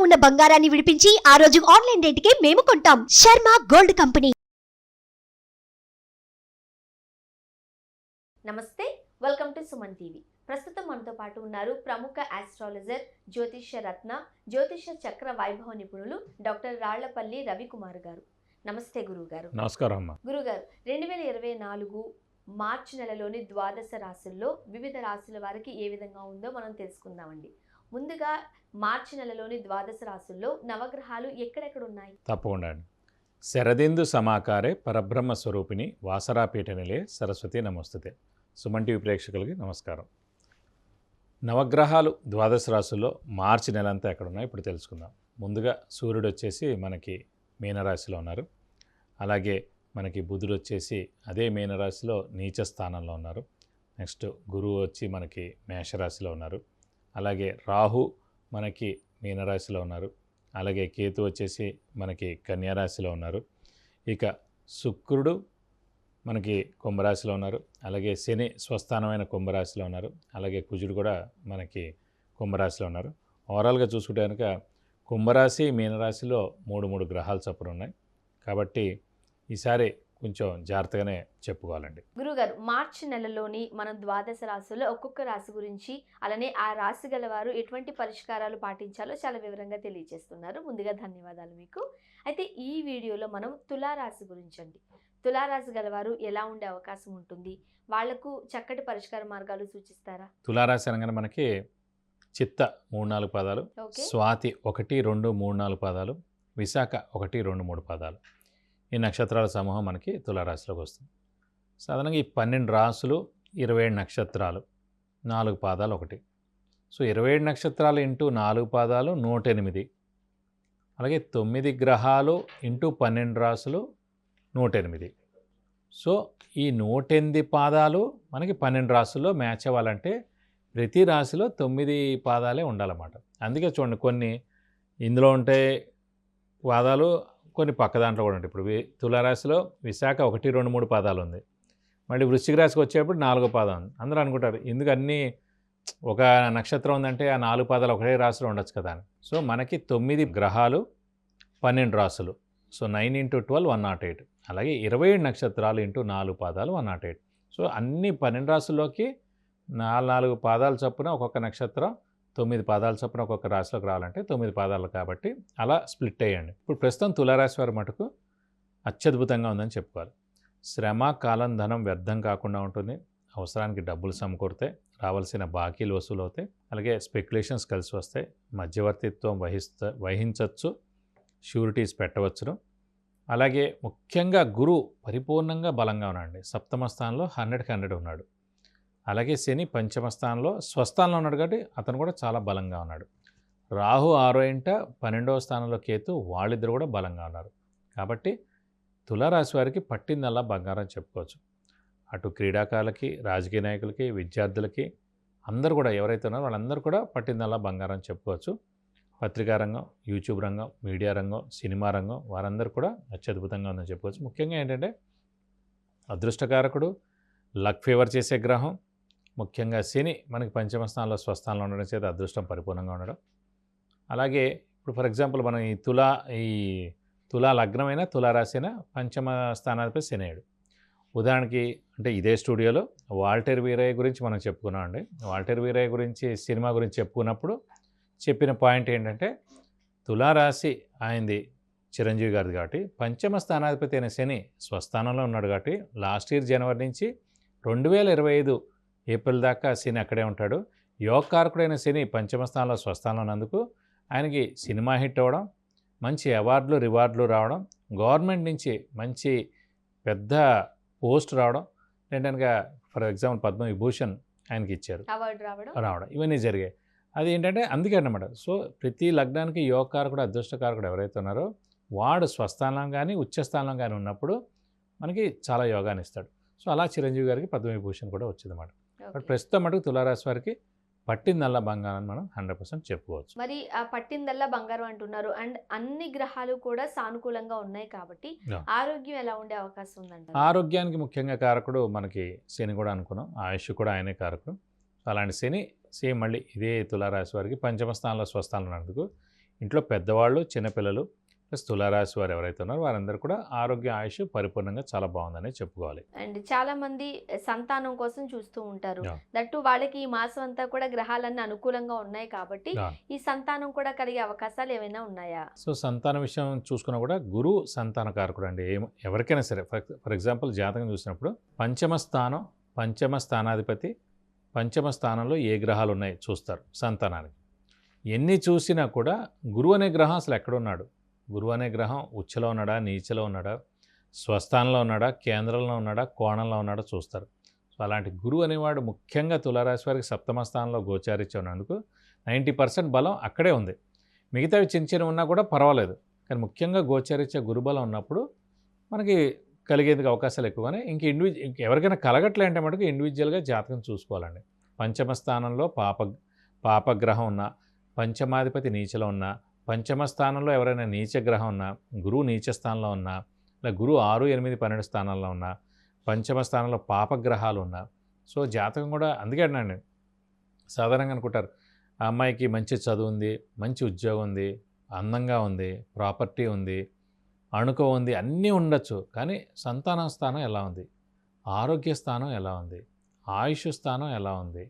ఉన్న బంగారాన్ని విడిపించి ఆ రోజు ఆన్లైన్ రేటుకే మేము కొంటాం. Sharma gold company. నమస్తే, వెల్కమ్ టు సుమన్ టీవీ. ప్రస్తుతం మనతో పాటు ఉన్నారు ప్రముఖ ఆస్ట్రాలజర్, జ్యోతిష్య రత్న, జ్యోతిష్య చక్ర వైభవ నిపుణులు డాక్టర్ రాళ్లపల్లి రవికుమార్ గారు. నమస్తే గురువు గారు. నమస్కారం అమ్మా. గురుగారు, 2024 మార్చి నెలలోని ద్వాదశ రాశుల్లో వివిధ రాశుల వారికి ఏ విధంగా ఉందో మనం తెలుసుకుందామండి. ముందుగా మార్చి నెలలోని ద్వాదశ రాశుల్లో నవగ్రహాలు ఎక్కడెక్కడ ఉన్నాయి? తప్పకుండా అండి. శరదిందు సమాకారే పరబ్రహ్మ స్వరూపిణి వాసరాపీఠ నిలే సరస్వతి నమస్తుతే. సుమన్ టీవీ ప్రేక్షకులకి నమస్కారం. నవగ్రహాలు ద్వాదశ రాశుల్లో మార్చి నెలంతా ఎక్కడున్నాయి ఇప్పుడు తెలుసుకుందాం. ముందుగా సూర్యుడు వచ్చేసి మనకి మీనరాశిలో ఉన్నారు. అలాగే మనకి బుధుడు వచ్చేసి అదే మీనరాశిలో నీచ స్థానంలో ఉన్నారు. నెక్స్ట్ గురువు వచ్చి మనకి మేషరాశిలో ఉన్నారు. అలాగే రాహు మనకి మీనరాశిలో ఉన్నారు. అలాగే కేతు వచ్చేసి మనకి కన్యారాశిలో ఉన్నారు. ఇక శుక్రుడు మనకి కుంభరాశిలో ఉన్నారు. అలాగే శని స్వస్థానమైన కుంభరాశిలో ఉన్నారు. అలాగే కుజుడు కూడా మనకి కుంభరాశిలో ఉన్నారు. ఓవరాల్గా చూసుకుంటే కనుక కుంభరాశి మీనరాశిలో మూడు గ్రహాలు చొప్పున ఉన్నాయి. కాబట్టి ఈసారి కొంచెం జాగ్రత్తగానే చెప్పుకోవాలండి. గురుగారు, మార్చి నెలలోని మనం ద్వాదశ రాశుల్లో ఒక్కొక్క రాశి గురించి, అలానే ఆ రాశి గల వారు ఎటువంటి పరిష్కారాలు పాటించాలో చాలా వివరంగా తెలియజేస్తున్నారు. ముందుగా ధన్యవాదాలు మీకు. అయితే ఈ వీడియోలో మనం తులారాశి గురించి అండి. తులారాశి గలవారు ఎలా ఉండే అవకాశం ఉంటుంది, వాళ్లకు చక్కటి పరిష్కార మార్గాలు సూచిస్తారా? తులారాశి అనగానే మనకి చిత్త 3-4 పాదాలు, స్వాతి 1, 2, 3, 4 పాదాలు, విశాఖ 1, 2, 3 పాదాలు, ఈ నక్షత్రాల సమూహం మనకి తులారాశిలోకి వస్తుంది. సాధారణంగా ఈ 12 రాశులు 27 నక్షత్రాలు, 4 పాదాలు ఒకటి. సో 27 నక్షత్రాలు ఇంటూ 4 పాదాలు 108. అలాగే 9 గ్రహాలు ఇంటూ 12 రాశులు 108. సో ఈ 108 పాదాలు మనకి 12 రాశుల్లో మ్యాచ్ అవ్వాలంటే ప్రతి రాశిలో 9 పాదాలే ఉండాలన్నమాట. అందుకే చూడండి, కొన్ని ఇందులో ఉంటే పాదాలు కొన్ని పక్క దాంట్లో కూడా ఉంటాయి. ఇప్పుడు తులారాశిలో విశాఖ 1, 2, 3 పాదాలు ఉంది. మళ్ళీ వృశ్చిక రాశికి వచ్చేప్పుడు 4వ పాదం ఉంది. అందరూ అనుకుంటారు ఎందుకు అన్నీ ఒక నక్షత్రం ఉందంటే ఆ 4 పాదాలు ఒకే రాశిలో ఉండొచ్చు కదా అని. సో మనకి 9 గ్రహాలు 12 రాశులు. సో 9 × 12 108. అలాగే 27 నక్షత్రాలు ఇంటూ 4 పాదాలు 108. సో అన్ని 12 రాశుల్లోకి 4 పాదాలు చొప్పున ఒక్కొక్క నక్షత్రం, 9 పాదాల చొప్పున ఒక్కొక్క రాశిలోకి రావాలంటే 9 పాదాలు కాబట్టి అలా స్ప్లిట్ అయ్యండి. ఇప్పుడు ప్రస్తుతం తులారాశి వారి మటుకు అత్యద్భుతంగా ఉందని చెప్పుకోవాలి. శ్రమ, కాలం, ధనం వ్యర్థం కాకుండా ఉంటుంది. అవసరానికి డబ్బులు సమకూరుతాయి, రావాల్సిన బాకీలు వసూలు అవుతాయి. అలాగే స్పెక్యులేషన్స్ కలిసి వస్తాయి, మధ్యవర్తిత్వం వహించవచ్చు, షూరిటీస్ పెట్టవచ్చును. అలాగే ముఖ్యంగా గురువు పరిపూర్ణంగా బలంగా ఉన్నాడు. సప్తమ స్థానంలో 100కి 100 ఉన్నాడు. అలాగే శని పంచమ స్థానంలో స్వస్థానంలో ఉన్నాడు కాబట్టి అతను కూడా చాలా బలంగా ఉన్నాడు. రాహు 6వ ఇంట 12వ స్థానంలో కేతు, వాళ్ళిద్దరు కూడా బలంగా ఉన్నారు. కాబట్టి తులారాశి వారికి పట్టిందల్లా బంగారం చెప్పుకోవచ్చు. అటు క్రీడాకారులకి, రాజకీయ నాయకులకి, విద్యార్థులకి అందరూ కూడా ఎవరైతే ఉన్నారో వాళ్ళందరూ కూడా పట్టిందల్లా బంగారం చెప్పుకోవచ్చు. పత్రికా రంగం, యూట్యూబ్ రంగం, మీడియా రంగం, సినిమా రంగం వారందరూ కూడా అత్యద్భుతంగా ఉందని చెప్పుకోవచ్చు. ముఖ్యంగా ఏంటంటే అదృష్టకారకుడు, లక్ ఫేవర్ చేసే గ్రహం, ముఖ్యంగా శని మనకి పంచమ స్థానంలో స్వస్థానంలో ఉండడం చేత అదృష్టం పరిపూర్ణంగా ఉండడం. అలాగే ఇప్పుడు ఫర్ ఎగ్జాంపుల్ మనం ఈ తులా లగ్నమైన తులారాశి అయిన పంచమ స్థానాధిపతి శనేయుడు. ఉదాహరణకి అంటే ఇదే స్టూడియోలో వాల్టర్ వీరయ్య గురించి మనం చెప్పుకున్నాం అండి. వాల్టర్ వీరయ్య గురించి సినిమా గురించి చెప్పుకున్నప్పుడు చెప్పిన పాయింట్ ఏంటంటే తులారాశి ఆయనది చిరంజీవి గారిది కాబట్టి పంచమ స్థానాధిపతి అయిన శని స్వస్థానంలో ఉన్నాడు కాబట్టి లాస్ట్ ఇయర్ జనవరి నుంచి 2025 ఏప్రిల్ దాకా శని అక్కడే ఉంటాడు. యోగకారకుడైన శని పంచమ స్థానంలో స్వస్థానంలో ఉన్నందుకు ఆయనకి సినిమా హిట్ అవ్వడం, మంచి అవార్డులు రివార్డులు రావడం, గవర్నమెంట్ నుంచి మంచి పెద్ద పోస్ట్ రావడం, ఏంటనగా ఫర్ ఎగ్జాంపుల్ పద్మవిభూషణ్ ఆయనకి ఇచ్చారు, అవార్డు రావడం, ఇవన్నీ జరిగాయి. అది ఏంటంటే అందుకే అన్నమాట. సో ప్రతి లగ్నానికి యోగకారకుడు, అదృష్టకారకుడు ఎవరైతే ఉన్నారో వాడు స్వస్థానం కానీ ఉచ్చస్థానం కానీ ఉన్నప్పుడు మనకి చాలా యోగాన్ని ఇస్తాడు. సో అలా చిరంజీవి గారికి పద్మవిభూషణ్ కూడా వచ్చిందన్నమాట. బట్ ప్రస్తుతం మటుకు తులారాశి వారికి పట్టిందల్లా బంగారం మనం 100% చెప్పుకోవచ్చు. మరి ఆ పట్టిందల్లా బంగారం అంటున్నారు, అండ్ అన్ని గ్రహాలు కూడా సానుకూలంగా ఉన్నాయి కాబట్టి ఆరోగ్యం ఎలా ఉండే అవకాశం ఉందంట? ఆరోగ్యానికి ముఖ్యంగా కారకుడు మనకి శని కూడా అనుకున్నాం, ఆయుష్ కూడా ఆయనే కారకుడు. అలాంటి శని సేమ్ మళ్ళీ ఇదే తులారాశి వారికి పంచమ స్థానంలో స్వస్థానంలో ఉన్నందుకు ఇంట్లో పెద్దవాళ్ళు, చిన్నపిల్లలు ప్లస్ తులారాశి వారు ఎవరైతే ఉన్నారో వారందరూ కూడా ఆరోగ్య ఆయుష్ పరిపూర్ణంగా చాలా బాగుందని చెప్పుకోవాలి. అండ్ చాలా మంది సంతానం కోసం చూస్తూ ఉంటారు. Yeah. దట్టు వాళ్ళకి ఈ మాసం అంతా కూడా గ్రహాలన్నీ అనుకూలంగా ఉన్నాయి కాబట్టి Yeah. ఈ సంతానం కూడా కలిగే అవకాశాలు ఏమైనా ఉన్నాయా? సో సంతాన విషయం చూసుకున్నా కూడా గురువు సంతాన కారకుడు అండి. ఎవరికైనా సరే ఫర్ ఎగ్జాంపుల్ జాతకం చూసినప్పుడు పంచమ స్థానాధిపతి పంచమ స్థానంలో ఏ గ్రహాలు ఉన్నాయి చూస్తారు సంతానానికి. ఎన్ని చూసినా కూడా గురువు అనే గ్రహం అసలు ఎక్కడున్నాడు, గురువు అనే గ్రహం ఉచ్చలో ఉన్నాడా, నీచలో ఉన్నాడా, స్వస్థానంలో ఉన్నాడా, కేంద్రంలో ఉన్నాడా, కోణంలో ఉన్నాడా చూస్తారు. సో అలాంటి గురువు అనేవాడు ముఖ్యంగా తులారాశి వారికి సప్తమ స్థానంలో గోచారిత్య ఉన్నందుకు 90% బలం అక్కడే ఉంది. మిగతావి చిన్న చిన్న ఉన్నా కూడా పర్వాలేదు, కానీ ముఖ్యంగా గోచారిత్య గురుబలం ఉన్నప్పుడు మనకి కలిగేందుకు అవకాశాలు ఎక్కువగానే ఇంక ఎవరికైనా కలగట్లే అంటే మటుకు ఇండివిజువల్గా జాతకం చూసుకోవాలండి. పంచమ స్థానంలో పాపగ్రహం ఉన్నా, పంచమాధిపతి నీచలో ఉన్నా, పంచమ స్థానంలో ఎవరైనా నీచగ్రహం ఉన్నా, గురువు నీచ స్థానంలో ఉన్నా, ఇలా గురువు 6, 8, 12 స్థానాల్లో ఉన్నా, పంచమ స్థానంలో పాపగ్రహాలు ఉన్నా, సో జాతకం కూడా అందుకే అన్నాను. సాధారణంగా అనుకుంటారు ఆ అమ్మాయికి మంచి చదువు ఉంది, మంచి ఉద్యోగం ఉంది, అందంగా ఉంది, ప్రాపర్టీ ఉంది, అణుకో ఉంది, అన్నీ ఉండొచ్చు, కానీ సంతాన స్థానం ఎలా ఉంది, ఆరోగ్య స్థానం ఎలా ఉంది, ఆయుష్ స్థానం ఎలా ఉంది.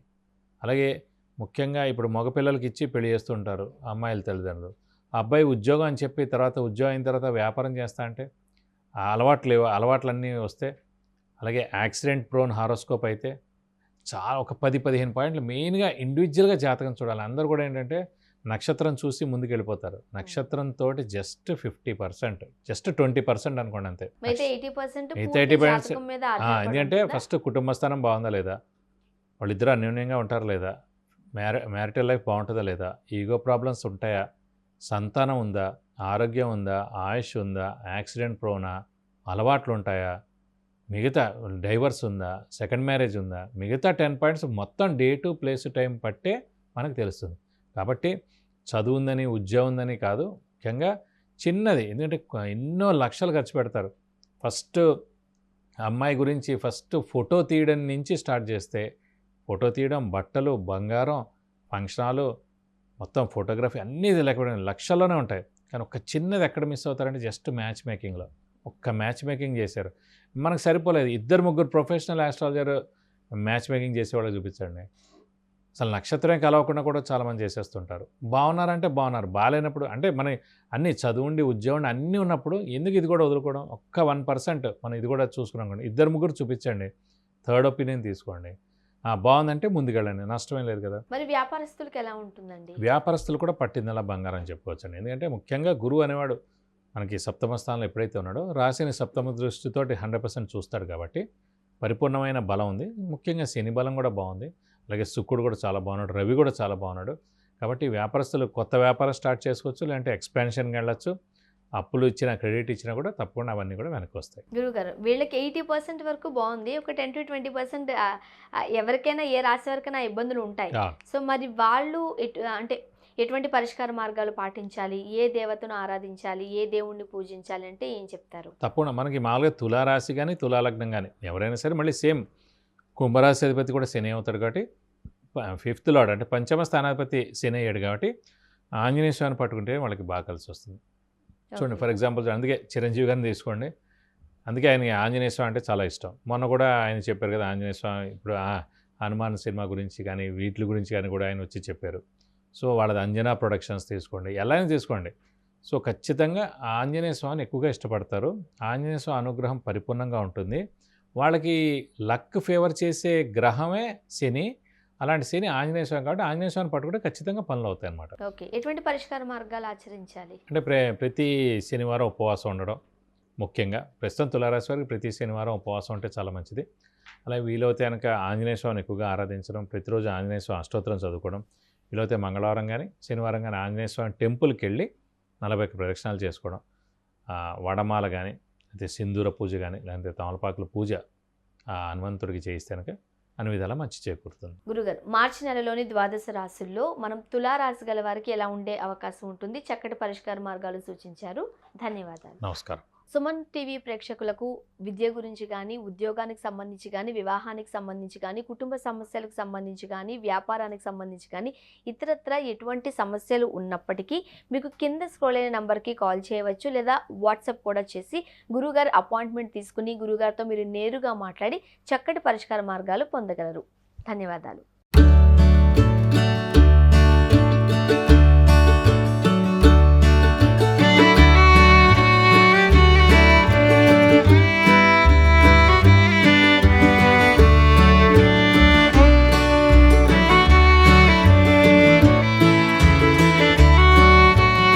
అలాగే ముఖ్యంగా ఇప్పుడు మగపిల్లలకి ఇచ్చి పెళ్లి చేస్తుంటారు అమ్మాయిల తల్లిదండ్రులు. ఆ అబ్బాయి ఉద్యోగం అని చెప్పి తర్వాత ఉద్యోగం అయిన తర్వాత వ్యాపారం చేస్తా అంటే ఆ అలవాట్లన్నీ వస్తే, అలాగే యాక్సిడెంట్ ప్రోన్ హారోస్కోప్ అయితే చాలా ఒక 10-15 పాయింట్లు మెయిన్గా ఇండివిజువల్గా జాతకం చూడాలి. అందరూ కూడా ఏంటంటే నక్షత్రం చూసి ముందుకు వెళ్ళిపోతారు. నక్షత్రంతో జస్ట్ 50%, జస్ట్ 20% అనుకోండి అంతే. మిగతా 80% మిగతా 80% ఎందుకంటే ఫస్ట్ కుటుంబ స్థానం బాగుందా లేదా, వాళ్ళిద్దరూ అన్యోన్యంగా ఉంటారా లేదా, మ్యారిటల్ లైఫ్ బాగుంటుందా లేదా, ఈగో ప్రాబ్లమ్స్ ఉంటాయా, సంతానం ఉందా, ఆరోగ్యం ఉందా, ఆయుష్ ఉందా, యాక్సిడెంట్ ప్రోనా, అలవాట్లు ఉంటాయా, మిగతా డైవర్స్ ఉందా, సెకండ్ మ్యారేజ్ ఉందా, మిగతా 10 పాయింట్స్ మొత్తం డేటు ప్లేస్ టైం పట్టే మనకు తెలుస్తుంది. కాబట్టి చదువు ఉందని ఉద్యోగం ఉందని కాదు, ముఖ్యంగా చిన్నది, ఎందుకంటే ఎన్నో లక్షలు ఖర్చు పెడతారు. ఫస్ట్ అమ్మాయి గురించి ఫస్ట్ ఫోటో తీయడం నుంచి స్టార్ట్ చేస్తే, ఫోటో తీయడం, బట్టలు, బంగారం, ఫంక్షనాలు, మొత్తం ఫోటోగ్రఫీ అన్నీ లేకపోవడం లక్షల్లోనే ఉంటాయి. కానీ ఒక చిన్నది ఎక్కడ మిస్ అవుతారంటే జస్ట్ మ్యాచ్ మేకింగ్లో ఒక్క మ్యాచ్ మేకింగ్ చేశారు, మనకు సరిపోలేదు. 2-3 ప్రొఫెషనల్ ఆస్ట్రాలజర్ మ్యాచ్ మేకింగ్ చేసేవాళ్ళు చూపించండి. అసలు నక్షత్రం కలవకుండా కూడా చాలామంది చేసేస్తుంటారు. బాగున్నారంటే బాగున్నారు, బాగాలేనప్పుడు అంటే మన అన్నీ చదువుండి ఉద్యోగం అన్నీ ఉన్నప్పుడు ఎందుకు ఇది కూడా వదులుకోవడం. ఒక్క 1% మనం ఇది కూడా చూసుకున్నాం. 2-3 చూపించండి, థర్డ్ ఒపీనియన్ తీసుకోండి, బాగుందంటే ముందుకెళ్ళండి, నష్టమే లేదు కదా. మరి వ్యాపారస్తులకు ఎలా ఉంటుందండి? వ్యాపారస్తులు కూడా పట్టిందలా బంగారం చెప్పుకోవచ్చండి. ఎందుకంటే ముఖ్యంగా గురువు అనేవాడు మనకి సప్తమ స్థానంలో ఎప్పుడైతే ఉన్నాడో రాశిని సప్తమ దృష్టితోటి 100% చూస్తాడు కాబట్టి పరిపూర్ణమైన బలం ఉంది. ముఖ్యంగా శని బలం కూడా బాగుంది, అలాగే శుక్రుడు కూడా చాలా బాగున్నాడు, రవి కూడా చాలా బాగున్నాడు. కాబట్టి వ్యాపారస్తులు కొత్త వ్యాపారం స్టార్ట్ చేసుకోవచ్చు, లేదంటే ఎక్స్పాన్షన్కి వెళ్ళచ్చు. అప్పులు ఇచ్చినా క్రెడిట్ ఇచ్చినా కూడా తప్పకుండా అవన్నీ కూడా వెనక్కి వస్తాయి. గురుగారు వీళ్ళకి 80% వరకు బాగుంది, ఒక 10-20% ఎవరికైనా ఏ రాశి వరకైనా ఇబ్బందులు ఉంటాయి. సో మరి వాళ్ళు అంటే ఎటువంటి పరిష్కార మార్గాలు పాటించాలి, ఏ దేవతను ఆరాధించాలి, ఏ దేవుణ్ణి పూజించాలి అంటే ఏం చెప్తారు? తప్పకుండా మనకి మామూలుగా తులారాశి కానీ తులాలగ్నం కానీ ఎవరైనా సరే మళ్ళీ సేమ్ కుంభరాశి అధిపతి కూడా శని అవుతాడు కాబట్టి 5th లార్డ్ అంటే పంచమ స్థానాధిపతి శని అయ్యాడు కాబట్టి ఆంజనేయ స్వామిని పట్టుకుంటే వాళ్ళకి బాగా కలిసి వస్తుంది. చూడండి ఫర్ ఎగ్జాంపుల్ అందుకే చిరంజీవి గారిని తీసుకోండి, అందుకే ఆయనకి ఆంజనేయ స్వామి అంటే చాలా ఇష్టం. మొన్న కూడా ఆయన చెప్పారు కదా ఆంజనేయ స్వామి, ఇప్పుడు హనుమాన్ సినిమా గురించి కానీ వీటి గురించి కానీ కూడా ఆయన వచ్చి చెప్పారు. సో వాళ్ళది అంజనా ప్రొడక్షన్స్ తీసుకోండి, ఎలా అయినా తీసుకోండి. సో ఖచ్చితంగా ఆంజనేయ స్వామిని ఎక్కువగా ఇష్టపడతారు. ఆంజనేయ స్వామి అనుగ్రహం పరిపూర్ణంగా ఉంటుంది. వాళ్ళకి లక్ ఫేవర్ చేసే గ్రహమే శని, అలాంటి శని ఆంజనేయ స్వామి కాబట్టి ఆంజనేయ స్వామిని పట్టుకుంటే ఖచ్చితంగా పనులు అవుతాయి అన్నమాట. ఓకే, ఎటువంటి పరిష్కార మార్గాలు ఆచరించాలి అంటే ప్రతి శనివారం ఉపవాసం ఉండడం, ముఖ్యంగా ప్రస్తుతం తులారాశి వారికి ప్రతి శనివారం ఉపవాసం ఉంటే చాలా మంచిది. అలాగే వీలైతే కనుక ఆంజనేయ స్వామిని ఎక్కువగా ఆరాధించడం, ప్రతిరోజు ఆంజనేయ స్వామి అష్టోత్తరం చదువుకోవడం, వీలైతే మంగళవారం కానీ శనివారం కానీ ఆంజనేయ స్వామి టెంపుల్కి వెళ్ళి 41 ప్రదక్షిణాలు చేసుకోవడం, వడమాల కానీ అయితే సింధూర పూజ కానీ లేదంటే తమలపాకుల పూజ హనుమంతుడికి చేయిస్తే కనుక అన్ని విధాలా మంచి చేకూరుతుంది. గురుగారు మార్చి నెలలోని 12 రాశుల్లో మనం తులారాశి గల వారికి ఎలా ఉండే అవకాశం ఉంటుంది, చక్కటి పరిష్కార మార్గాలు సూచించారు. ధన్యవాదాలు. నమస్కారం. సుమన్ టీవీ ప్రేక్షకులకు విద్య గురించి కానీ, ఉద్యోగానికి సంబంధించి కానీ, వివాహానికి సంబంధించి కానీ, కుటుంబ సమస్యలకు సంబంధించి కానీ, వ్యాపారానికి సంబంధించి కానీ, ఇతరత్ర ఎటువంటి సమస్యలు ఉన్నప్పటికీ మీకు కింద స్క్రోల్ అయిన నంబర్కి కాల్ చేయవచ్చు, లేదా వాట్సాప్ కూడా చేసి గురువుగారు అపాయింట్మెంట్ తీసుకుని గురువుగారితో మీరు నేరుగా మాట్లాడి చక్కటి పరిష్కార మార్గాలు పొందగలరు. ధన్యవాదాలు.